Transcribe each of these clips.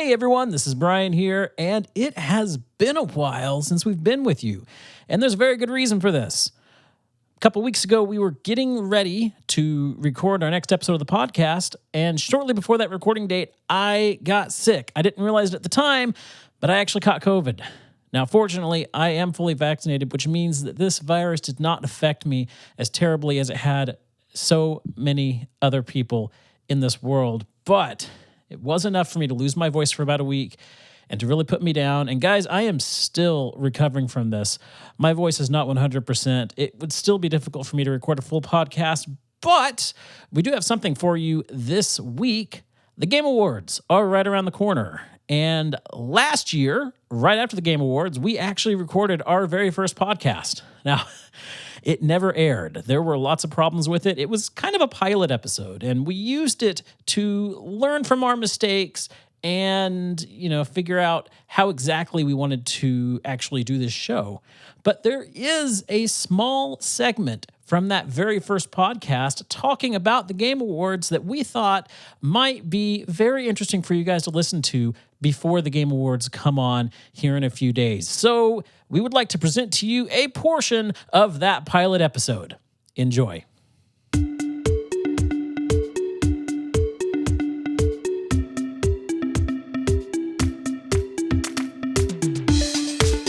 Hey everyone, this is Brian here, and it has been a while since we've been with you, and there's a very good reason for this. A couple weeks ago, we were getting ready to record our next episode of the podcast, and shortly before that recording date, I got sick. I didn't realize it at the time, but I actually caught COVID. Now, fortunately, I am fully vaccinated, which means that this virus did not affect me as terribly as it had so many other people in this world, but it was enough for me to lose my voice for about a week and to really put me down. And guys, I am still recovering from this. My voice is not 100%. It would still be difficult for me to record a full podcast, but we do have something for you this week. The Game Awards are right around the corner. And last year, right after the Game Awards, we actually recorded our very first podcast. Now, it never aired. There were lots of problems with it. It was kind of a pilot episode, and we used it to learn from our mistakes and, figure out how exactly we wanted to actually do this show. But there is a small segment from that very first podcast talking about the Game Awards that we thought might be very interesting for you guys to listen to before the Game Awards come on here in a few days. So we would like to present to you a portion of that pilot episode. Enjoy.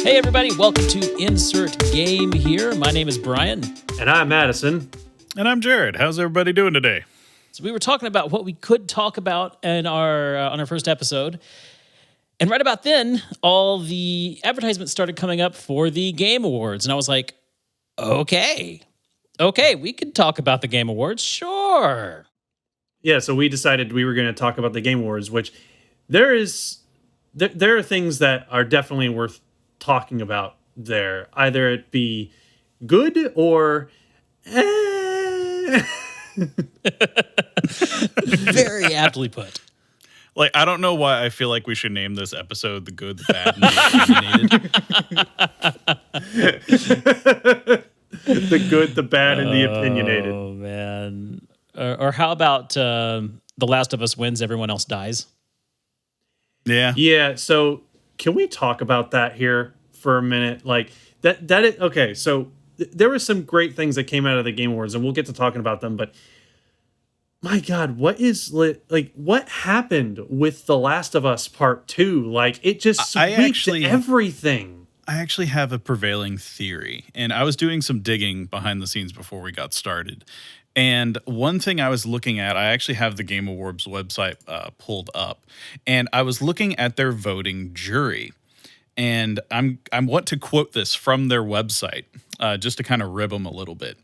Hey everybody, welcome to Insert Game here. My name is Brian. And I'm Madison. And I'm Jared. How's everybody doing today? So we were talking about what we could talk about in on our first episode. And right about then, all the advertisements started coming up for the Game Awards. And I was like, okay, we could talk about the Game Awards, sure. Yeah, so we decided we were going to talk about the Game Awards, which there are things that are definitely worth talking about there. Either it be good or Very aptly put. Like, I don't know why I feel like we should name this episode The Good, the Bad, and the Opinionated. The good, the bad, and the opinionated. Oh, man. Or how about The Last of Us wins, everyone else dies? Yeah. Yeah, so can we talk about that here for a minute? Like, that is, okay, so there were some great things that came out of the Game Awards, and we'll get to talking about them, but my God, what happened with The Last of Us Part 2? Like, it just sweeps everything. I actually have a prevailing theory, and I was doing some digging behind the scenes before we got started. And one thing I was looking at, I actually have the Game Awards website pulled up, and I was looking at their voting jury. And I want to quote this from their website, just to kind of rib them a little bit.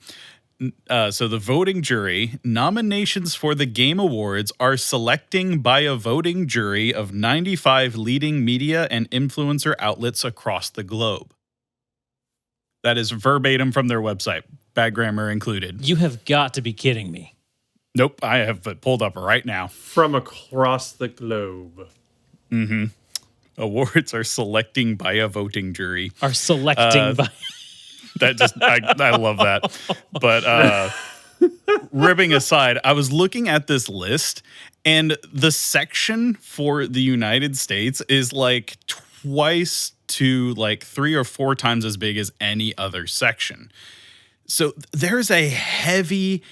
So the voting jury, nominations for the Game Awards are selecting by a voting jury of 95 leading media and influencer outlets across the globe. That is verbatim from their website, bad grammar included. You have got to be kidding me. Nope, I have it pulled up right now. From across the globe. Mm-hmm. Awards are selecting by a voting jury. Are selecting by... That just, I love that. But ribbing aside, I was looking at this list, and the section for the United States is like twice to like 3 or 4 times as big as any other section. So there's a heavy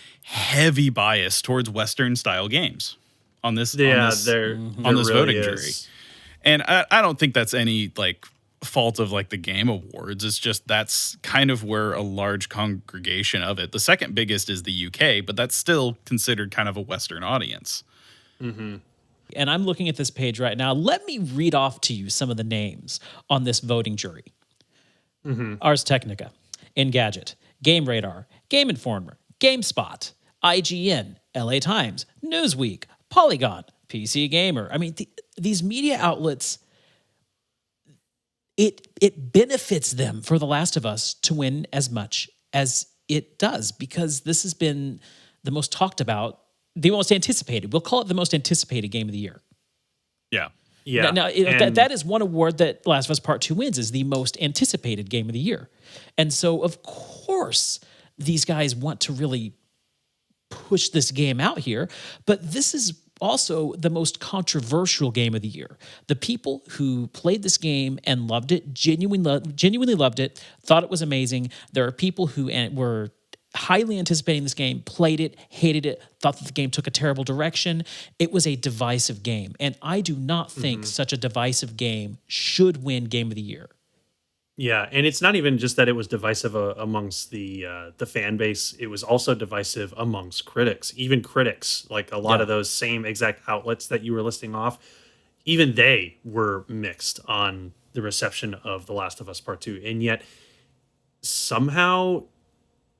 bias towards Western style games on this, there really voting is. jury. And I don't think that's any like fault of like the Game Awards. It's just that's kind of where a large congregation of it. The second biggest is the UK, but that's still considered kind of a Western audience. Mm-hmm. And I'm looking at this page right now. Let me read off to you some of the names on this voting jury. Mm-hmm. Ars Technica, Engadget, Game Radar, Game Informer, GameSpot, IGN, LA Times, Newsweek, Polygon, PC Gamer. I mean, these media outlets, it benefits them for The Last of Us to win as much as it does, because this has been the most talked about, the most anticipated. We'll call it the most anticipated game of the year. Yeah. Yeah. Now that is one award that Last of Us Part 2 wins, is the most anticipated game of the year. And so, of course, these guys want to really push this game out here. But this is also the most controversial game of the year. The people who played this game and loved it, genuinely loved it, thought it was amazing. There are people who were highly anticipating this game, played it, hated it, thought that the game took a terrible direction. It was a divisive game. And I do not think such a divisive game should win Game of the Year. Yeah, and it's not even just that it was divisive amongst the fan base. It was also divisive amongst critics. Even critics, like a lot of those same exact outlets that you were listing off, even they were mixed on the reception of The Last of Us Part 2. And yet, somehow,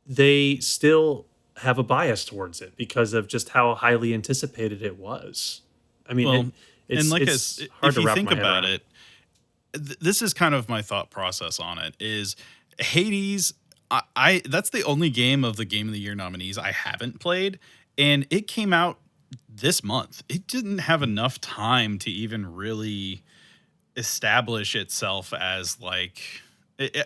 they still have a bias towards it because of just how highly anticipated it was. I mean, it's hard if to you wrap think my head about around. it, this is kind of my thought process on it is Hades. I that's the only game of the Game of the Year nominees I haven't played, and it came out this month. It didn't have enough time to even really establish itself as like.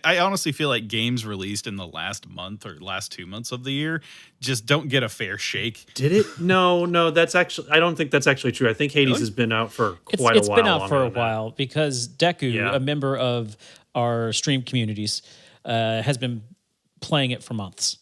I honestly feel like games released in the last month or last 2 months of the year just don't get a fair shake. Did it? No, that's actually, I don't think that's actually true. I think Hades has been out for quite a while. It's been out for a while because Deku, a member of our stream communities, has been playing it for months.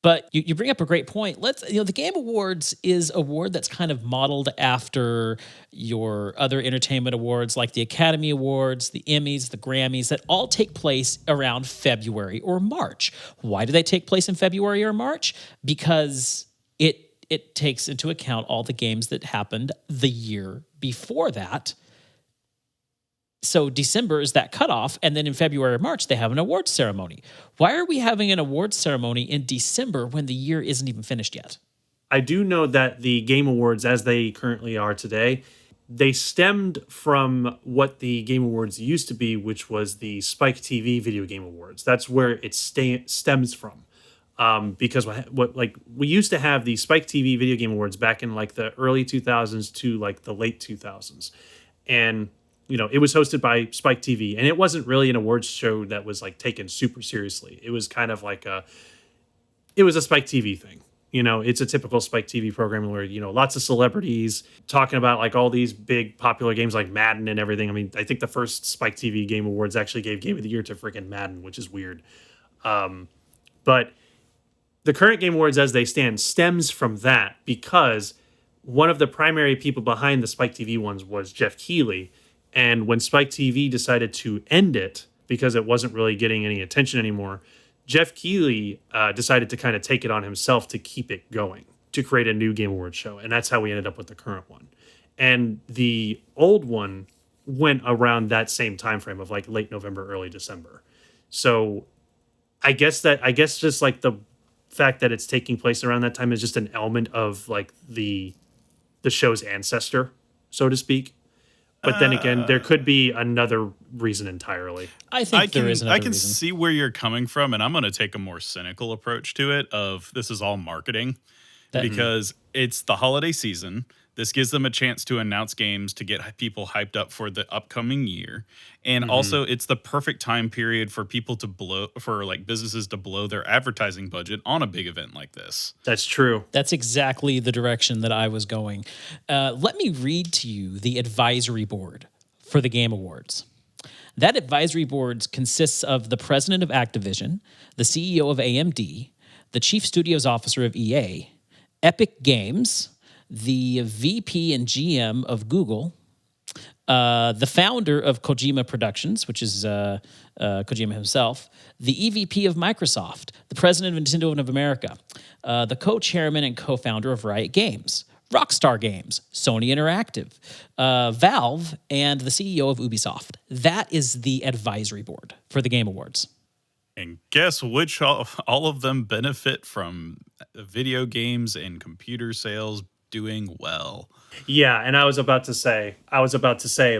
But you bring up a great point. The Game Awards is an award that's kind of modeled after your other entertainment awards like the Academy Awards, the Emmys, the Grammys, that all take place around February or March. Why do they take place in February or March? Because it takes into account all the games that happened the year before that. So December is that cutoff, and then in February or March, they have an awards ceremony. Why are we having an awards ceremony in December when the year isn't even finished yet? I do know that the Game Awards, as they currently are today, they stemmed from what the Game Awards used to be, which was the Spike TV Video Game Awards. That's where it stems from. Because we used to have the Spike TV Video Game Awards back in like the early 2000s to like the late 2000s. And it was hosted by Spike TV, and it wasn't really an awards show that was like taken super seriously. It was kind of like it was a Spike TV thing. It's a typical Spike TV program where, lots of celebrities talking about like all these big popular games like Madden and everything. I mean, I think the first Spike TV Game Awards actually gave Game of the Year to freaking Madden, which is weird. But the current Game Awards as they stand stems from that because one of the primary people behind the Spike TV ones was Jeff Keighley. And when Spike TV decided to end it because it wasn't really getting any attention anymore, Jeff Keighley decided to kind of take it on himself to keep it going, to create a new Game Awards show. And that's how we ended up with the current one. And the old one went around that same time frame of like late November, early December. So I guess just like the fact that it's taking place around that time is just an element of like the show's ancestor, so to speak. But then again, there could be another reason entirely. I think there is another reason. I can reason. see where you're coming from, and I'm going to take a more cynical approach to it of this is all marketing because it's the holiday season. This gives them a chance to announce games to get people hyped up for the upcoming year. And also it's the perfect time period for people businesses to blow their advertising budget on a big event like this. That's true. That's exactly the direction that I was going. Let me read to you the advisory board for the Game Awards. That advisory board consists of the president of Activision, the CEO of AMD, the chief studios officer of EA, Epic Games, the VP and GM of Google, the founder of Kojima Productions, which is Kojima himself, the EVP of Microsoft, the president of Nintendo of America, the co-chairman and co-founder of Riot Games, Rockstar Games, Sony Interactive, Valve, and the CEO of Ubisoft. That is the advisory board for the Game Awards. And guess which all of them benefit from video games and computer sales doing well. Yeah, and I was about to say,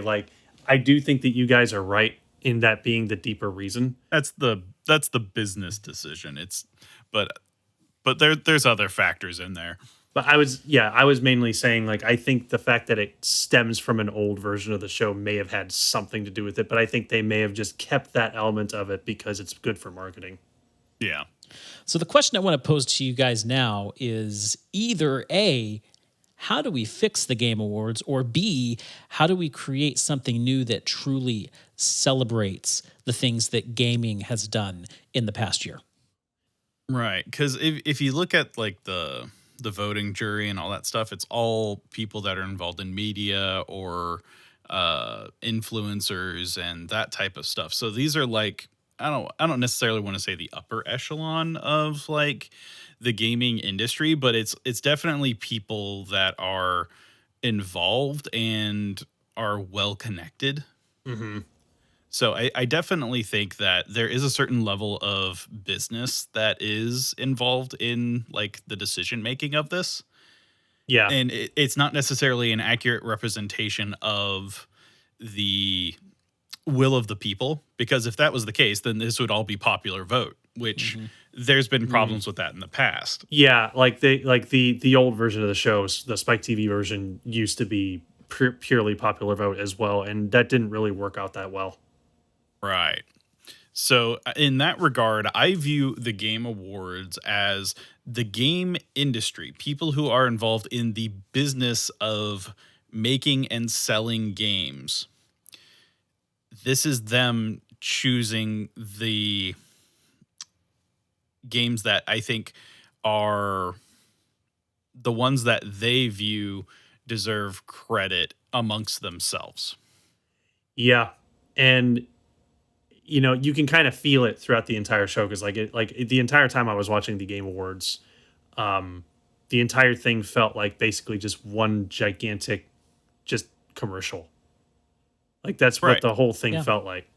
like, I do think that you guys are right in that being the deeper reason. That's the business decision. But there's other factors in there. But I was mainly saying, like, I think the fact that it stems from an old version of the show may have had something to do with it, but I think they may have just kept that element of it because it's good for marketing. Yeah. So the question I want to pose to you guys now is either A, how do we fix the Game Awards? Or B, how do we create something new that truly celebrates the things that gaming has done in the past year? Right, because if you look at like the voting jury and all that stuff, it's all people that are involved in media or influencers and that type of stuff. So these are like I don't necessarily want to say the upper echelon of like the gaming industry, but it's definitely people that are involved and are well connected. Mm-hmm. So I definitely think that there is a certain level of business that is involved in like the decision making of this. Yeah. And it's not necessarily an accurate representation of the will of the people, because if that was the case, then this would all be popular vote, which there's been problems with that in the past. Yeah, like the old version of the show, the Spike TV version, used to be purely popular vote as well, and that didn't really work out that well. Right. So in that regard, I view the Game Awards as the game industry, people who are involved in the business of making and selling games. This is them choosing the games that I think are the ones that they view deserve credit amongst themselves. Yeah, and you can kind of feel it throughout the entire show because the entire time I was watching the Game Awards, the entire thing felt like basically just one gigantic just commercial. Like that's what the whole thing felt like.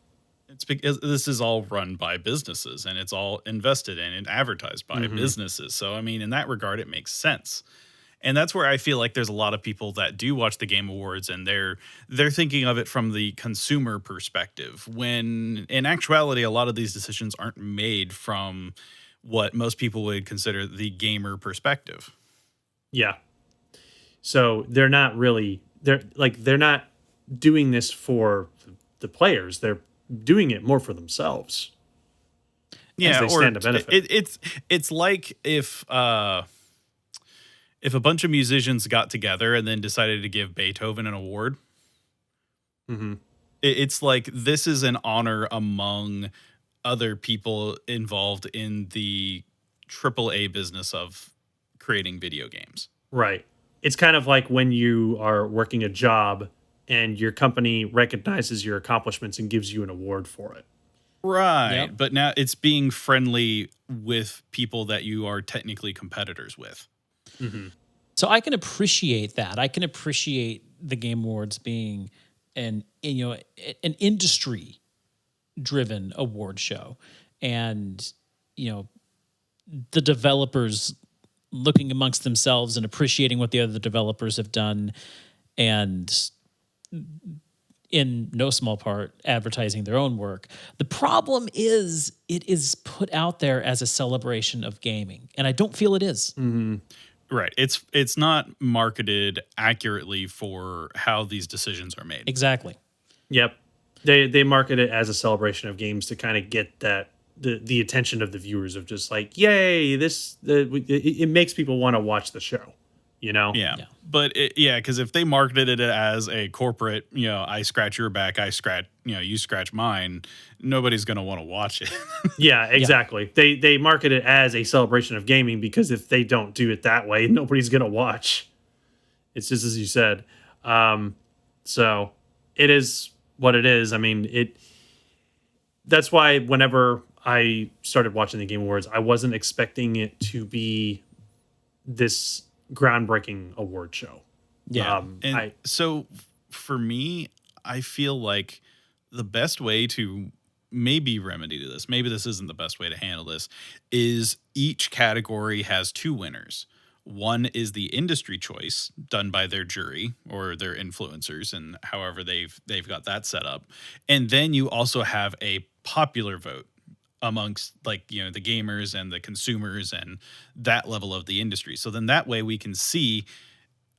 It's because this is all run by businesses and it's all invested in and advertised by businesses. So, I mean, in that regard, it makes sense. And that's where I feel like there's a lot of people that do watch the Game Awards and they're thinking of it from the consumer perspective, when in actuality, a lot of these decisions aren't made from what most people would consider the gamer perspective. Yeah. So they're not doing this for the players. They're doing it more for themselves. Yeah, as they stand to benefit. It's like if a bunch of musicians got together and then decided to give Beethoven an award. It's like this is an honor among other people involved in the AAA business of creating video games. Right. It's kind of like when you are working a job and your company recognizes your accomplishments and gives you an award for it. Right. Yep. But now it's being friendly with people that you are technically competitors with. So I can appreciate that. I can appreciate the Game Awards being an industry driven award show, and the developers looking amongst themselves and appreciating what the other developers have done, and in no small part advertising their own work. The problem is it is put out there as a celebration of gaming, and I don't feel it is. Right. It's not marketed accurately for how these decisions are made. Exactly. Yep. They market it as a celebration of games to kind of get that the attention of the viewers of just like, yay, it makes people want to watch the show, Yeah. But because if they marketed it as a corporate, I scratch your back, I scratch, you scratch mine, nobody's going to want to watch it. Yeah, exactly. They market it as a celebration of gaming because if they don't do it that way, nobody's going to watch. It's just as you said. So it is what it is. I mean, that's why whenever I started watching the Game Awards, I wasn't expecting it to be this groundbreaking award show. Yeah. So for me, I feel like the best way to maybe remedy to this, maybe this isn't the best way to handle this, is each category has two winners. One is the industry choice done by their jury or their influencers and however they've got that set up. And then you also have a popular vote amongst the gamers and the consumers and that level of the industry. So then that way we can see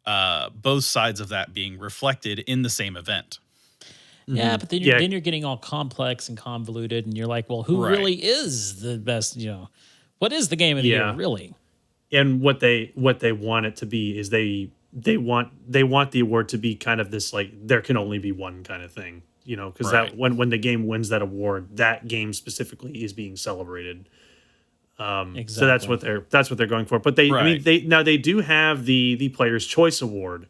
both sides of that being reflected in the same event. Yeah, but then you're getting all complex and convoluted, and you're like, well, who really is the best? What is the game of the year really? And what they want it to be is they they want the award to be kind of this like there can only be one kind of thing, because Right. that when the game wins that award, that game specifically is being celebrated. So that's what they're going for. But Right. they do have the Player's Choice Award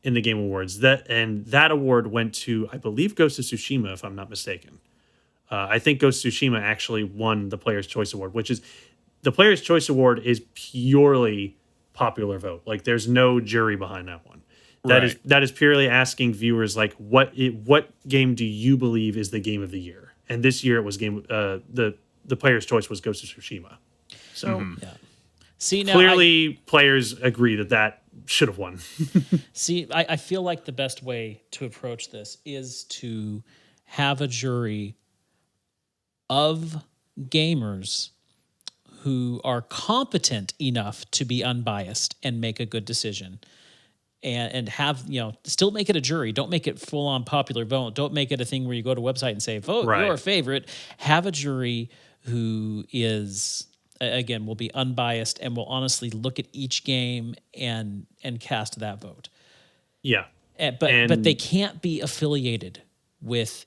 in the Game Awards. That award went to, I believe, Ghost of Tsushima, if I'm not mistaken. I think Ghost of Tsushima actually won the Player's Choice Award, which is the Player's Choice Award is purely popular vote. Like there's no jury behind that one. Right. That is purely asking viewers like what game do you believe is the game of the year? And this year it was the Player's Choice was Ghost of Tsushima. So Yeah. See, now clearly players agree that should have won. I feel like the best way to approach this is to have a jury of gamers who are competent enough to be unbiased and make a good decision. And have, still make it a jury. Don't make it full on popular vote. Don't make it a thing where you go to a website and say, vote Right. your favorite. Have a jury who is, again, will be unbiased and will honestly look at each game and cast that vote. Yeah. But they can't be affiliated with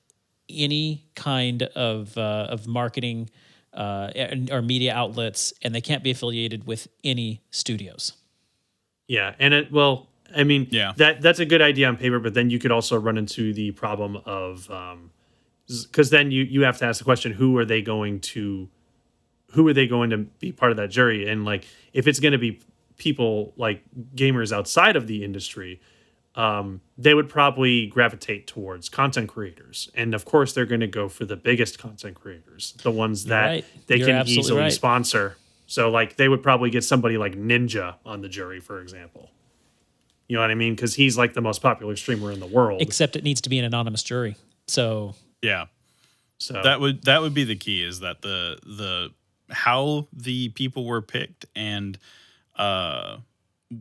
any kind of marketing or media outlets, and they can't be affiliated with any studios. Yeah. And Yeah. that's a good idea on paper, but then you could also run into the problem of because then you have to ask the question, who are they going to be part of that jury? And like if it's going to be people like gamers outside of the industry, they would probably gravitate towards content creators. And of course they're going to go for the biggest content creators, the ones that right. they You're can absolutely easily right. sponsor. So like they would probably get somebody like Ninja on the jury, for example. You know what I mean? Because he's like the most popular streamer in the world. Except it needs to be an anonymous jury. So Yeah. So That would be the key, is that the how the people were picked and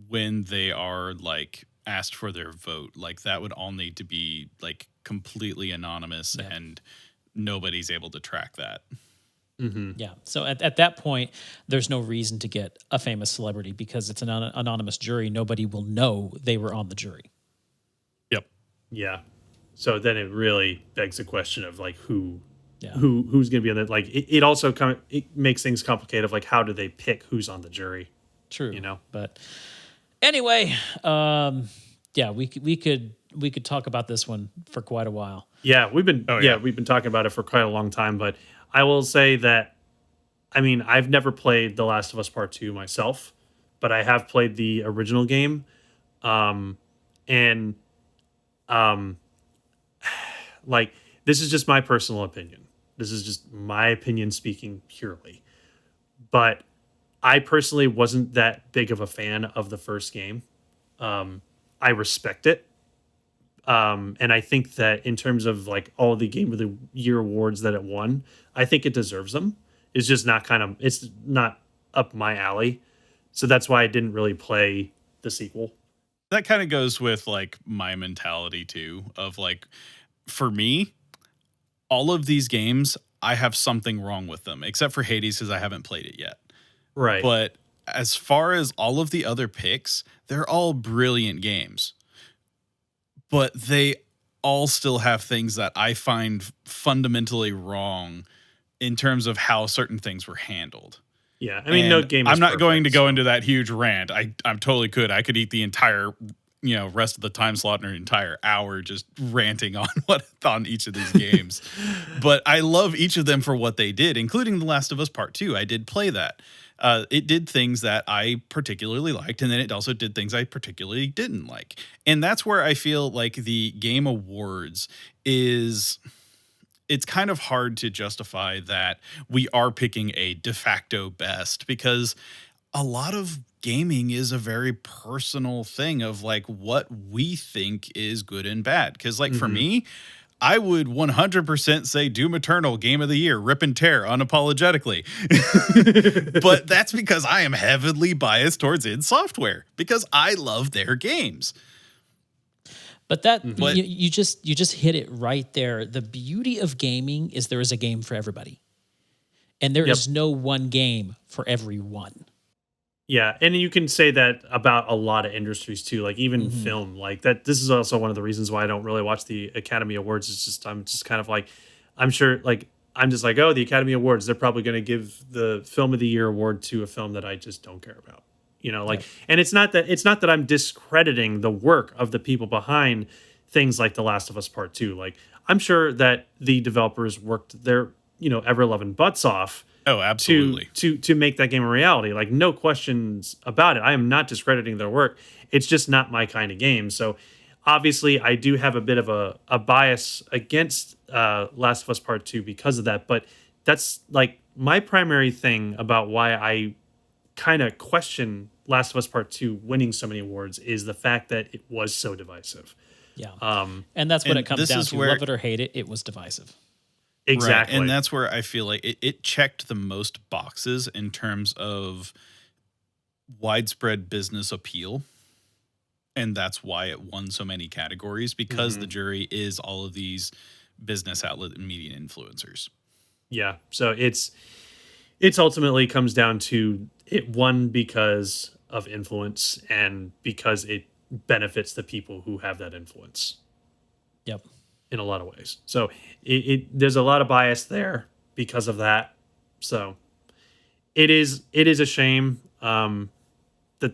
when they are like asked for their vote, like that would all need to be like completely anonymous and nobody's able to track that. yeah. So at that point, there's no reason to get a famous celebrity because it's an anonymous jury. Nobody will know they were on the jury. Yep. yeah. So then it really begs the question of like who's Yeah. going to be on that. Like it also it makes things complicated. Of like how do they pick who's on the jury? True. You know? But anyway, yeah, we could talk about this one for quite a while. Yeah, we've been yeah. we've been talking about it for quite a long time. But I will say that I've never played The Last of Us Part 2 myself, but I have played the original game, and like this is just my personal opinion. This is just my opinion speaking purely. But I personally wasn't that big of a fan of the first game. I respect it. And I think that in terms of like all the Game of the Year awards that it won, I think it deserves them. It's just it's not up my alley. So that's why I didn't really play the sequel. That kind of goes with like my mentality too, of like, for me, all of these games, I have something wrong with them, except for Hades because I haven't played it yet. Right. But as far as all of the other picks, they're all brilliant games. But they all still have things that I find fundamentally wrong in terms of how certain things were handled. Yeah. No And game is I'm not perfect, going to go so- into that huge rant. I totally could. I could eat the entire rest of the time slot in an entire hour just ranting on each of these games. But I love each of them for what they did, including The Last of Us Part 2. I did play that. It did things that I particularly liked, and then it also did things I particularly didn't like. And that's where I feel like the Game Awards it's kind of hard to justify that we are picking a de facto best, because a lot of gaming is a very personal thing of like what we think is good and bad. Because like for me, I would 100% say Doom Eternal Game of the Year, rip and tear, unapologetically. But that's because I am heavily biased towards id Software because I love their games. But that you just hit it right there. The beauty of gaming is there is a game for everybody. And there is no one game for everyone. Yeah, and you can say that about a lot of industries too, like even Mhm. film. Like that, this is also one of the reasons why I don't really watch the Academy Awards. It's just I'm just kind of like, I'm sure like I'm just like, oh, the Academy Awards, they're probably going to give the Film of the Year award to a film that I just don't care about. Like, Yep. and it's not that I'm discrediting the work of the people behind things like The Last of Us Part Two. Like I'm sure that the developers worked their ever loving butts off Oh, to absolutely. to to make that game a reality. Like no questions about it. I am not discrediting their work. It's just not my kind of game. So obviously I do have a bit of a bias against Last of Us Part 2 because of that. But that's like my primary thing about why I kind of question Last of Us Part 2 winning so many awards is the fact that it was so divisive. Yeah. Um And that's what it And comes this down is to. where Love it or hate it, it was divisive. Right. And exactly. that's where I feel like it checked the most boxes in terms of widespread business appeal. And that's why it won so many categories because the Mhm. jury is all of these business outlet and media influencers. Yeah. So it's ultimately comes down to it won because of influence and because it benefits the people who have that influence Yep. in a lot of ways. So there's a lot of bias there because of that. So it is a shame that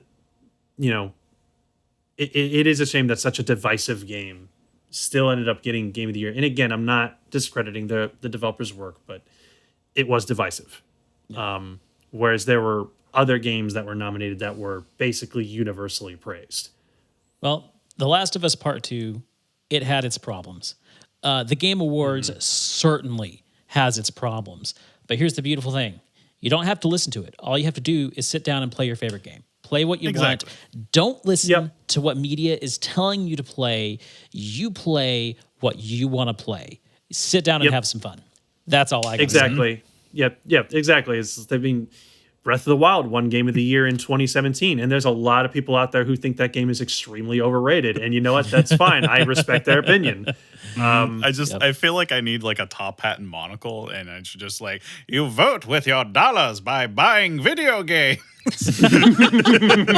you know it is a shame that such a divisive game still ended up getting Game of the Year. And again, I'm not discrediting the developers' work, but it was divisive. Yeah. Whereas there were other games that were nominated that were basically universally praised. Well, The Last of Us Part 2, it had its problems. The Game Awards Mhm. certainly has its problems. But here's the beautiful thing: you don't have to listen to it. All you have to do is sit down and play your favorite game. Play what you want. Exactly. Don't listen Yep, to what media is telling you to play. You play what you want to play. Sit down and yep, have some fun. That's all I got to say. exactly. Yep, exactly. I mean, Breath of the Wild won Game of the Year in 2017, and there's a lot of people out there who think that game is extremely overrated. And you know what? That's fine. I respect their opinion. I just Yep. I feel like I need like a top hat and monocle, and it's just like you vote with your dollars by buying video games.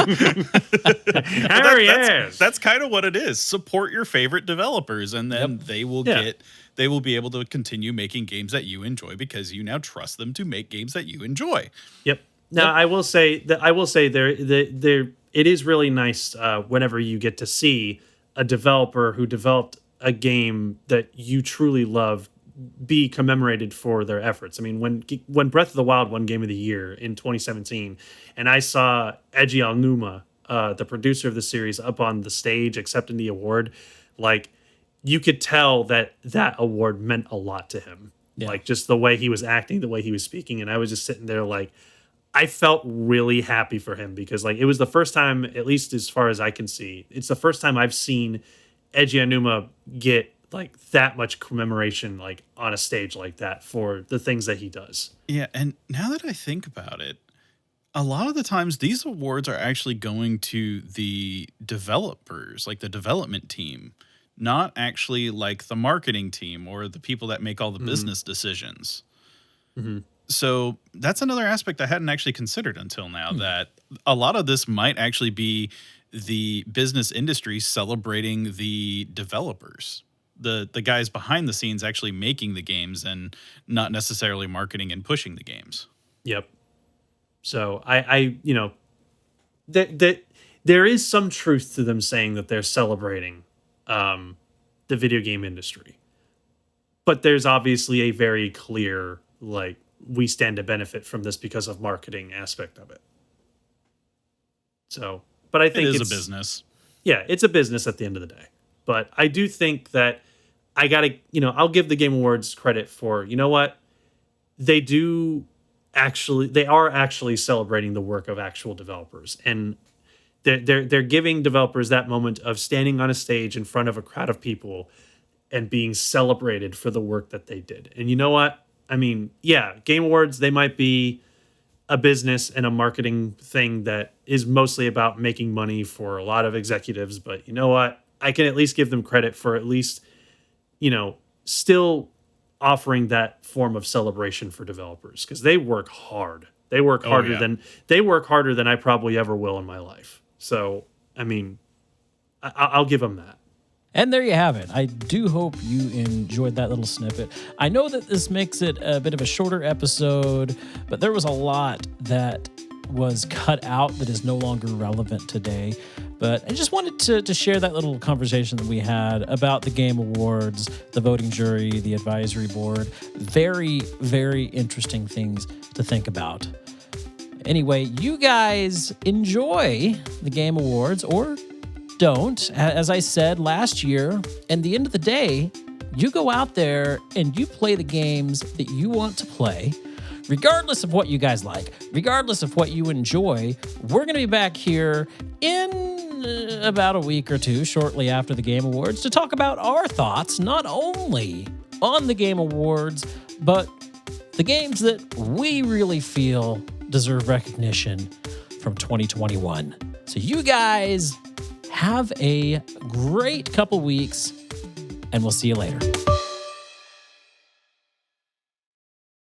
But Harry, yes. that's kind of what it is. Support your favorite developers, and then Yep. Yeah. they will be able to continue making games that you enjoy because you now trust them to make games that you enjoy. Yep. Now Yep. I will say there it is really nice whenever you get to see a developer who developed a game that you truly love be commemorated for their efforts. I mean, when Breath of the Wild won Game of the Year in 2017, and I saw Eiji Aonuma, the producer of the series, up on the stage accepting the award, like you could tell that that award meant a lot to him. Yeah. Like just the way he was acting, the way he was speaking, and I was just sitting there like I felt really happy for him because like it was the first time, at least as far as I can see, it's the first time I've seen Eiji Aonuma get like that much commemoration like on a stage like that for the things that he does. Yeah, and now that I think about it, a lot of the times these awards are actually going to the developers, like the development team, not actually like the marketing team or the people that make all the Mhm. business decisions. Mhm. So that's another aspect I hadn't actually considered until now, Hmm. that a lot of this might actually be the business industry celebrating the developers, the guys behind the scenes actually making the games and not necessarily marketing and pushing the games. Yep. So that there is some truth to them saying that they're celebrating um, the video game industry, but there's obviously a very clear like we stand to benefit from this because of marketing aspect of it. So, but I It think is a it's business. yeah, it's a business at the end of the day. But I do think that I gotta I'll give the Game Awards credit for you know what they do they are actually celebrating the work of actual developers and they're giving developers that moment of standing on a stage in front of a crowd of people and being celebrated for the work that they did. And you know what? I mean, yeah, Game Awards, they might be a business and a marketing thing that is mostly about making money for a lot of executives, but you know what? I can at least give them credit for at least, still offering that form of celebration for developers because they work hard. They work harder yeah. than I probably ever will in my life. So, I mean, I'll give them that. And there you have it. I do hope you enjoyed that little snippet. I know that this makes it a bit of a shorter episode, but there was a lot that was cut out that is no longer relevant today. But I just wanted to share that little conversation that we had about the Game Awards, the voting jury, the advisory board. Very, very interesting things to think about. Anyway, you guys enjoy the Game Awards or don't. As I said last year, and the end of the day, you go out there and you play the games that you want to play, regardless of what you guys like, regardless of what you enjoy. We're going to be back here in about a week or two, shortly after the Game Awards, to talk about our thoughts, not only on the Game Awards, but the games that we really feel deserve recognition from 2021. So you guys have a great couple weeks, and we'll see you later.